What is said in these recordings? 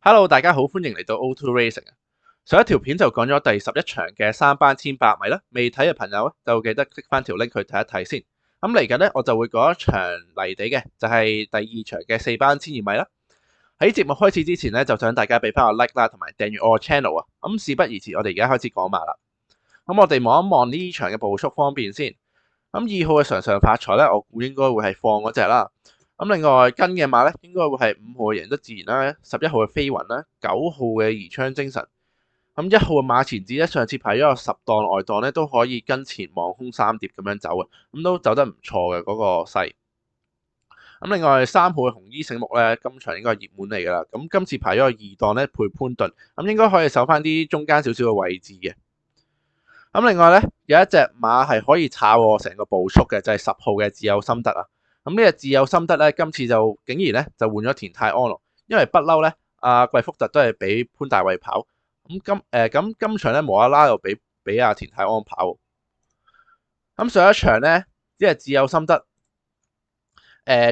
Hello，大家好，歡迎嚟到 O2 Racing 啊！上一條片就講咗第11場嘅3班1800米啦，未睇嘅朋友咧就記得 click 翻條 link 去睇一睇先。咁嚟緊咧我就會講一場泥地嘅，就係第2場嘅4班1200米啦。喺節目開始之前咧，就想大家俾翻個 like 啦，同埋訂閱我個 channel 啊。咁事不宜遲，我哋而家開始講馬啦。咁我哋望一望呢場嘅步速方面先。咁2號嘅常常發財咧，我估應該會係放嗰隻啦。咁另外跟嘅馬咧，應該會係5號嘅贏得自然啦，11號嘅飛雲啦，9號嘅宜昌精神。咁1號嘅馬前子咧，上次排咗個10檔外檔咧，都可以跟前望空3碟咁樣走嘅，咁都走得唔錯嘅嗰個勢。咁另外3號嘅紅衣醒目咧，今場應該係熱門嚟㗎啦。咁今次排咗個2檔咧，配潘頓，咁應該可以守翻啲中間少少嘅位置嘅。咁另外咧，有一隻馬係可以炒我成個步速嘅，就係10號嘅自有心得啊。咁呢隻自有心得咧，今次就竟然咧就換咗田泰安咯，因為不嬲咧，阿季福特都係俾潘大衛跑，咁今場咧無啦啦又俾阿田泰安跑。咁上一場咧，呢隻自有心得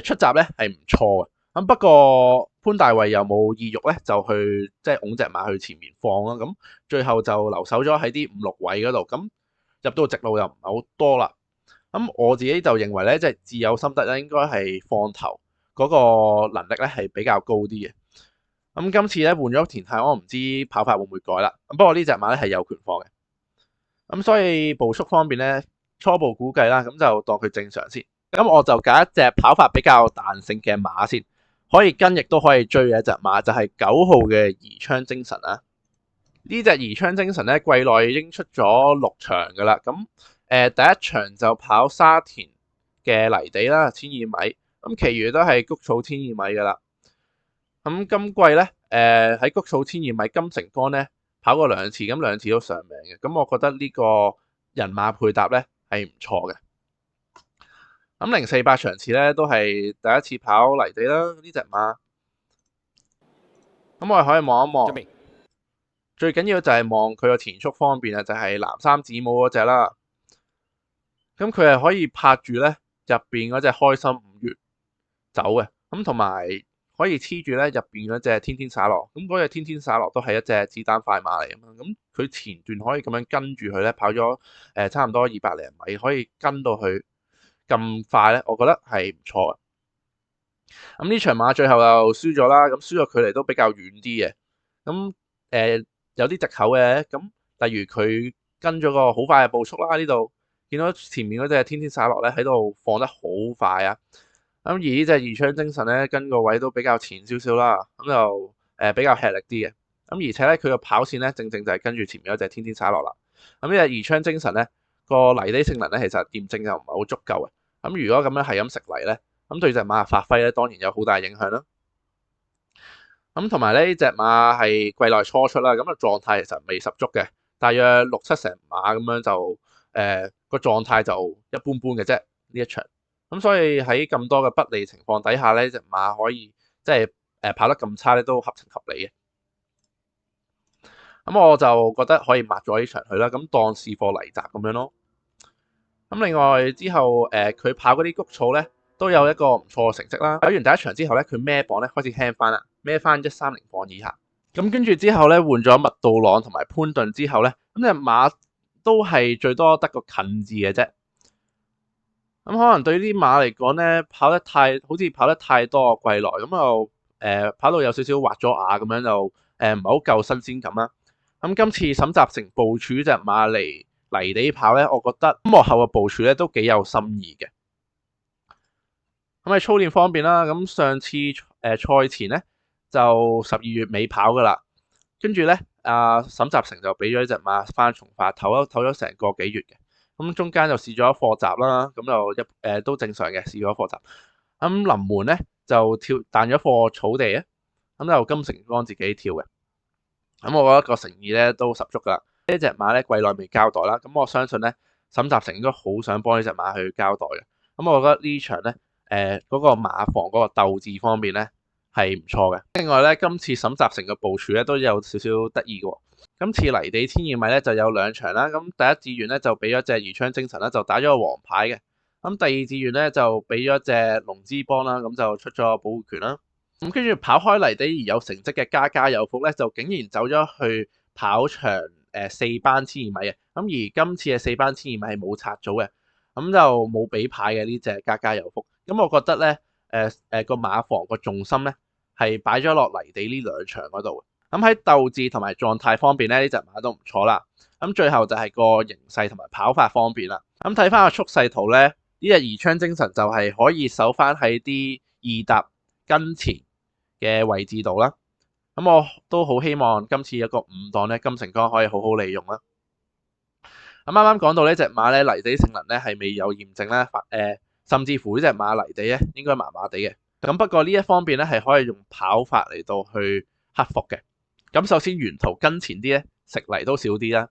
出閘咧係唔錯嘅，咁不過潘大衛又冇意欲咧，就去即係拱隻馬去前面放啦，咁最後就留守咗喺啲5、6位嗰度，咁入到直路又唔係好多啦。咁我自己就認為咧，即係自有心得咧，應該係放頭嗰個能力咧係比較高啲嘅。咁今次咧換咗田泰安，唔知跑法會唔會改啦。不過呢隻馬咧係有權放嘅。咁所以步速方面咧，初步估計啦，咁就當佢正常先。咁我就揀一隻跑法比較彈性嘅馬先，可以跟亦都可以追嘅一隻馬，就係9號嘅宜昌精神啊。呢隻宜昌精神咧，季內已經出咗6場㗎啦。咁第一場就跑沙田嘅泥地啦，1200米，咁其餘都係谷草1200米㗎啦。咁今季咧，喺谷草1200米金城江咧跑過2次，咁2次都上名嘅。咁我覺得呢個人馬配搭咧係唔錯嘅。咁048場次咧都係第一次跑泥地啦，呢隻馬。咁我哋可以望一望，最緊要就係望佢個田速方面啊，就係藍衫子母嗰隻啦。咁佢係可以拍住咧入邊嗰隻開心5月走嘅，咁同埋可以黐住咧入邊嗰隻天天灑落，咁嗰隻天天灑落都係一隻子彈快馬嚟啊嘛，咁佢前段可以咁樣跟住佢咧跑咗差唔多200零米，可以跟到佢咁快咧，我覺得係唔錯嘅。咁呢場馬最後又輸咗啦，咁輸咗距離都比較遠啲嘅，咁有啲藉口嘅，咁例如佢跟咗個好快嘅步速啦，呢度見到前面嗰隻天天灑落咧喺度放得好快啊！咁而呢隻宜昌精神咧跟個位都比較前少少啦，咁就比較吃力啲嘅。咁而且咧佢個跑線咧正正就係跟住前面嗰隻天天灑落啦。咁呢隻宜昌精神咧個泥地性能咧其實驗證就唔係好足夠嘅。咁如果咁樣係咁食泥咧，咁對隻馬嘅發揮咧當然有好大影響啦。咁同埋呢隻馬係季內初出啦，咁啊狀態其實未十足嘅，大約6、7成馬咁樣就個狀態就一般般嘅啫呢一場。咁所以喺咁多嘅不利情況底下咧，隻馬可以即係跑得咁差咧都合情合理嘅。咁我就覺得可以抹咗呢場去啦，咁當試貨泥閘咁樣咯。咁另外之後佢跑嗰啲谷草咧都有一個唔錯嘅成績啦。跑完第一場之後咧，佢孭磅咧開始輕翻啦，孭翻130磅以下。咁跟住之後咧換咗麥道朗同埋潘頓之後咧，咁隻馬都係最多得個近字嘅啫。咁可能對啲馬嚟講咧，好似跑得太多季內，咁又跑到有少少滑咗牙咁樣，就唔係好夠新鮮感啦。咁今次沈集成部署隻馬嚟泥地跑咧，我覺得幕後嘅部署咧都幾有心意嘅。咁喺操練方面啦，咁上次賽前咧就12月尾跑噶啦，跟住咧沈集成就俾咗隻馬翻從化唞咗成個幾月嘅。咁中間就試咗課習啦，咁就都正常嘅，試咗課習。咁臨門咧就彈咗課草地啊，咁就金城江自己跳嘅。咁我覺得個誠意咧都十足噶啦。呢隻馬咧季內未交代啦，咁我相信咧沈集成應該好想幫呢隻馬去交代嘅。咁我覺得呢場咧嗰個馬房嗰個鬥志方面咧係唔錯嘅。另外咧今次沈集成嘅部署咧都有少少得意嘅喎。今次泥地1200米咧就有2場啦，咁第一志願咧就俾咗隻宜昌精神啦，就打咗個黃牌嘅。咁第二志願咧就俾咗隻龍之邦啦，咁就出咗保護權啦。咁跟住跑開泥地而有成績嘅家家有福咧，就竟然走咗去跑長4班千二米嘅。咁而今次嘅4班千二米係冇拆組嘅，咁就冇俾牌嘅呢隻家家有福。咁我覺得咧，個馬房個重心咧係擺咗落泥地呢兩場嗰度。咁喺鬥志同埋狀態方面咧，呢隻馬都唔錯啦。咁最後就係個形勢同埋跑法方面啦。咁睇翻個速勢圖咧，呢隻宜昌精神就係可以守翻喺啲二搭跟前嘅位置度啦。咁我都好希望今次一個5檔咧，金城江可以好好利用啦。咁啱啱講到呢隻馬咧，泥地性能咧係未有驗證啦，甚至乎呢隻馬泥地咧應該麻麻地嘅。咁不過呢一方面咧係可以用跑法嚟到去克服嘅。咁首先沿途跟前啲咧，食泥都少啲啦。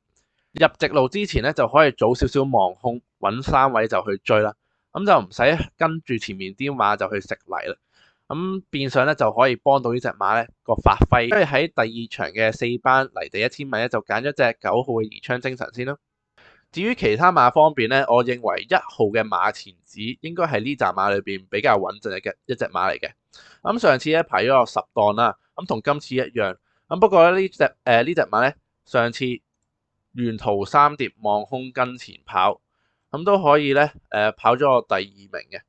入直路之前咧就可以早少少望空，揾3位就去追啦。咁就唔使跟住前面啲馬就去食泥啦。咁變相咧就可以幫到呢隻馬咧個發揮。所以喺第2場嘅4班泥地1000米咧，就揀咗隻9號嘅宜昌精神先啦。至於其他馬方面咧，我認為1號嘅馬前子應該係呢紮馬裏邊比較穩陣嘅一隻馬嚟嘅。咁上次咧排咗個10檔啦，咁同今次一樣。咁不過咧呢隻馬咧，上次沿途3碟望空跟前跑，咁都可以咧跑咗個第2名嘅。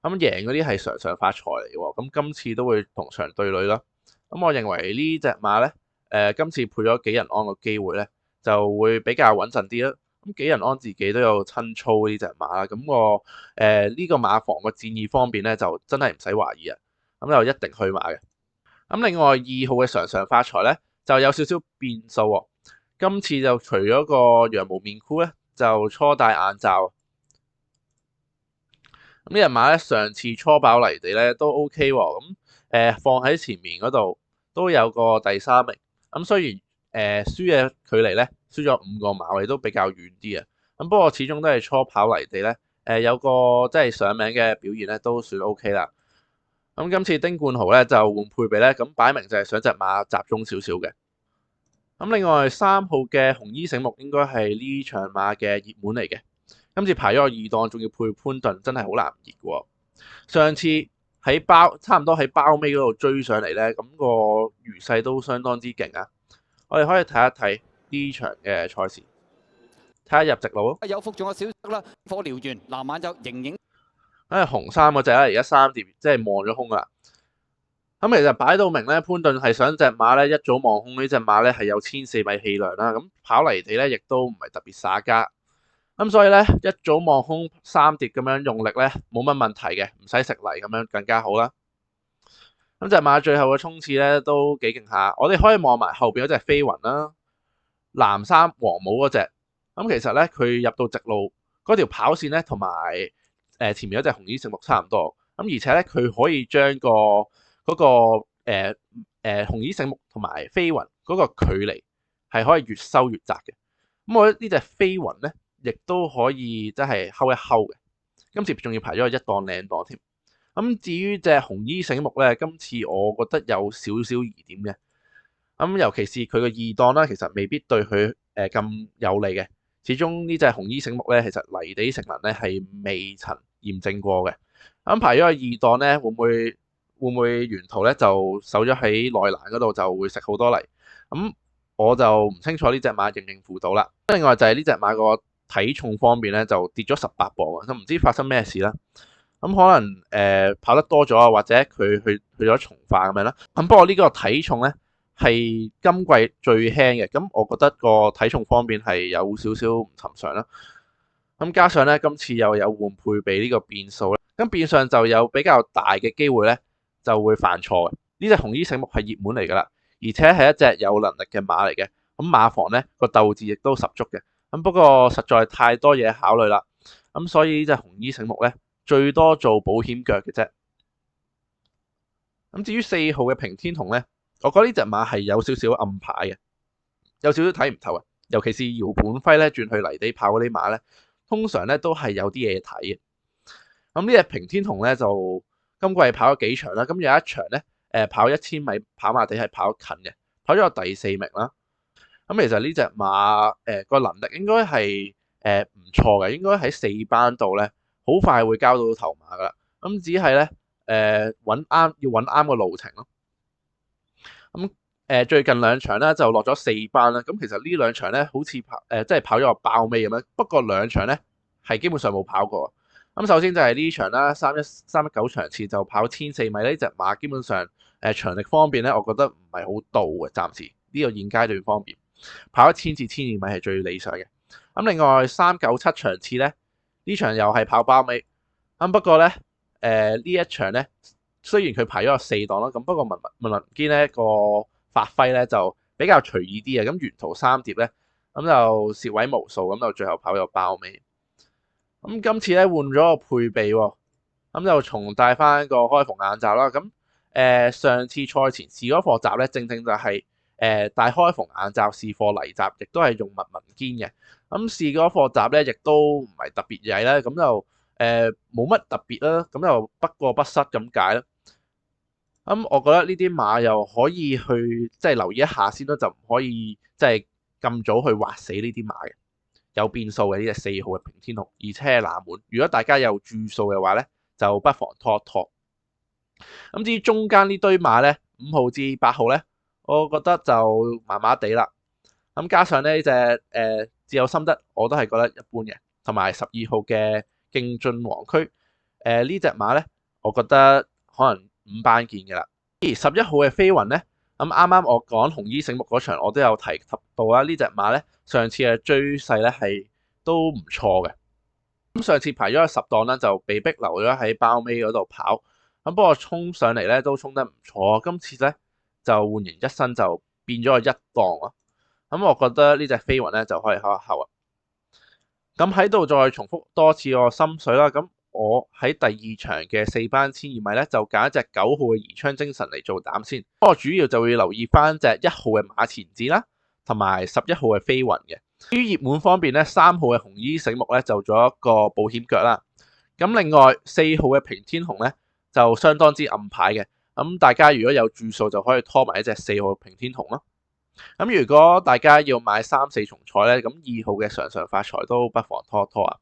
咁贏嗰啲係常常發財嚟喎，咁今次都會同場對壘啦。咁我認為呢隻馬咧，今次配咗紀仁安個機會咧，就會比較穩陣啲啦。咁紀仁安自己都有親操呢隻馬啦，咁我呢個馬房個戰意方面咧，就真係唔使懷疑啊。咁就一定去馬嘅。咁另外2號嘅常常發財咧，就有少少變數喎。今次就除咗個羊毛面箍咧，就初戴眼罩。咁呢隻馬咧，上次初跑泥地咧都 OK 喎，咁放喺前面嗰度都有個第3名。咁雖然輸嘅距離咧輸咗5個馬位都比較遠啲啊，咁不過始終都係初跑泥地咧，有個即係上名嘅表現咧都算 OK 啦。咁今次丁冠豪咧就換配備咧，咁擺明就係想隻馬集中少少嘅。咁另外3號嘅紅衣醒目應該係呢場馬嘅熱門嚟嘅。今次排咗個2檔，仲要配潘頓，真係好難熱喎。上次喺差唔多喺包尾嗰度追上嚟咧，咁個餘勢都相當之勁啊！我哋可以睇一睇呢場嘅賽事，睇下入直路咯。有福仲有小得啦，火燎原藍眼就盈盈。紅衫嗰隻咧，而家3碟即係望咗空啦。咁其實擺到明咧，潘頓係想隻馬咧一早望空呢隻馬咧係有1400米氣量啦。咁跑泥地咧亦都唔係特別耍家。咁所以咧一早望空3碟咁樣用力咧冇乜問題嘅，唔使食泥咁樣更加好啦。咁隻馬最後嘅衝刺咧都幾勁下，我哋可以望埋後邊嗰隻飛雲啦，藍衫黃帽嗰隻。咁其實咧佢入到直路嗰條跑線咧同埋前面嗰隻紅衣聖木差唔多。咁而且咧佢可以將嗰個紅衣聖木同埋飛雲嗰個距離係可以越收越窄嘅。咁我覺得呢隻飛雲咧，亦都可以真係睺一睺嘅。今次仲要排咗個1檔靚檔添。咁至於隻紅衣醒目咧，今次我覺得有少少疑點嘅。咁尤其是佢個2檔啦，其實未必對佢咁有利嘅。始終呢隻紅衣醒目咧，其實泥地性能咧係未曾驗證過嘅。咁排咗個2檔咧，會唔會沿途咧就守咗喺內欄嗰度就會食好多泥？咁我就唔清楚呢隻馬應唔應付到啦。另外就係呢隻馬個體重方面咧就跌咗18磅啊，咁唔知發生咩事啦。咁可能跑得多咗啊，或者佢去咗從化咁樣啦。咁不過呢個體重咧係今季最輕嘅，咁我覺得個體重方面係有少少唔尋常啦。咁加上咧今次又有換配備呢個變數咧，咁變相就有比較大嘅機會咧就會犯錯嘅。呢隻紅衣醒目係熱門嚟㗎啦，而且係一隻有能力嘅馬嚟嘅。咁馬房咧個鬥志亦都十足嘅。咁不過實在太多嘢考慮啦。咁所以呢隻紅衣醒目咧最多做保險腳嘅啫。咁至於4號嘅平天虹咧，我覺得呢隻馬係有少少暗牌嘅，有少少睇唔透啊。尤其是姚本輝咧轉去泥地跑嗰啲馬咧，通常咧都係有啲嘢睇嘅。咁呢隻平天虹咧就今季跑咗幾場啦，咁有一場咧跑1000米跑馬地係跑近嘅，跑咗個第4名啦。咁其實呢隻馬個能力應該係唔錯嘅，應該喺4班度咧好快會交到頭馬噶啦。咁只係咧要揾啱個路程咯。咁最近兩場咧就落咗4班啦。咁其實呢兩場咧好似即係跑咗個爆尾咁樣，不過兩場咧係基本上冇跑過。咁首先就係呢場啦，319場次就跑1400米呢隻馬，基本上長力方面咧，我覺得唔係好到嘅，暫時呢個現階段方面跑1000至1200米係最理想嘅。咁另外397場次咧，呢場又係跑包尾。咁不過咧呢一場咧，雖然佢排咗有4檔啦，咁不過文堅咧個發揮咧就比較隨意啲啊。咁沿途3碟咧，咁就蝕位無數，咁就最後跑咗包尾。咁今次咧換咗個配備喎，咁就重戴翻個開篷眼罩啦。咁上次賽前試嗰課習咧，正就係戴開篷眼罩試課嚟習，亦都係用文堅嘅。咁試嗰課習咧，亦都唔係特別曳啦，咁就冇乜特別啦，咁就不過不失咁解啦。咁我覺得呢啲馬又可以去即係留意一下先咯，就唔可以即係咁早去劃死呢啲馬嘅。有變數嘅呢隻4號嘅平天紅，而且係冷門。如果大家有注數嘅話咧，就不妨拖一拖。咁至於中間呢堆馬咧，5號至8號咧，我覺得就麻麻地啦。咁加上呢隻自有心得，我都係覺得一般嘅。同埋12號嘅競進皇駒，呢隻馬咧，我覺得可能5班見嘅啦。而11號嘅飛雲咧，咁啱啱我講紅衣醒目嗰場，我都有提及到啦。呢隻馬咧，上次嘅追勢咧係都唔錯嘅。咁上次排咗10檔啦，就被逼留咗喺包尾嗰度跑。咁不過衝上嚟咧都衝得唔錯。今次咧就煥然一新，就變咗個1檔咯。咁我覺得呢隻飛雲咧就可以考一考啊。咁喺度再重複多次我心水啦。咁我喺第2場嘅4班1200米咧，就揀一隻9號嘅宜昌精神嚟做膽先。我主要就會留意翻隻1號嘅馬前子啦，同埋11號嘅飛雲嘅。至於熱門方面咧，3號嘅紅衣醒目咧就做一個保險腳啦。咁另外4號嘅平天紅咧就相當之暗牌嘅。咁大家如果有注數就可以拖埋一隻4號平天紅咯。咁如果大家要買3、4重彩咧，咁2號嘅常常發財都不妨拖一拖啊。